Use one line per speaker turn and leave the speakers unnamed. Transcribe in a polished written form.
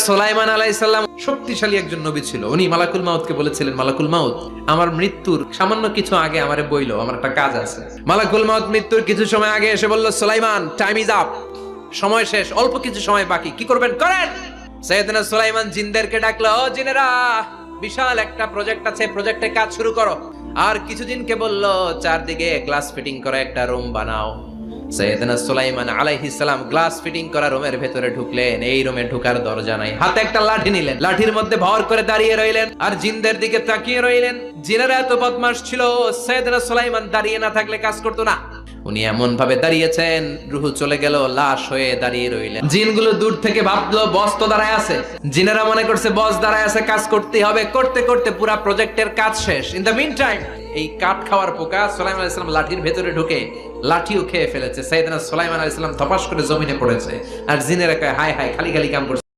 সুলাইমান আলাইহিস সালাম শক্তিশালী একজন নবী ছিল। উনি মালাকুল মাউতকে বলেছিলেন, মালাকুল মাউত আমার মৃত্যুর সামান্য কিছু আগে আমারে বইলো, আমার একটা কাজ আছে। মালাকুল মাউত মৃত্যুর কিছু সময় আগে এসে বলল, সুলাইমান টাইম ইজ আপ, সময় শেষ, অল্প কিছু সময় বাকি, কি করবেন করেন। সাইয়েদনা সুলাইমান জিনদেরকে ডাকলো, ও জিনেরা, বিশাল একটা প্রজেক্ট আছে, প্রজেক্টে কাজ শুরু করো। আর কিছু জিনকে বলল, চারদিকে গ্লাস ফিটিং করা একটা রুম বানাও। সাইয়েদনা সুলাইমান আলাইহিস সালাম গ্লাস ফিটিং করা রুমের ভেতরে ঢুকলেন। এই রুমে ঢোকার দরজা নাই, হাতে একটা লাঠি নিলেন, লাঠির মধ্যে ভর করে দাঁড়িয়ে রইলেন আর জিনদের দিকে তাকিয়ে রইলেন। জিনেরা এত বদমাশ ছিল, সাইয়েদনা সুলাইমান দাঁড়িয়ে না থাকলে কাজ করতো না। উনি এমন ভাবে দাঁড়িয়েছেন, রুহু চলে গেল, লাশ হয়ে দাঁড়িয়ে রইলেন। জিনগুলো দূর থেকে ভাবলো বস তো দাঁড়ায় আছে। জিনেরা মনে করছে বস দাঁড়ায় আছে, কাজ করতে হবে। করতে করতে পুরা প্রজেক্টের কাজ শেষ। ইন দ্য মিন টাইম এই কাঠ খাওয়ার পোকা সুলাইমান আলাইহিস সালাম লাঠির ভেতরে ঢুকে লাঠিও খেয়ে ফেলেছে। সাইয়েদনা সুলাইমান আলাইহিস সালাম ধপাস করে জমিনে পড়েছে। আর জিনেরা কয়, হায় হায়, খালি খালি কাম করছে।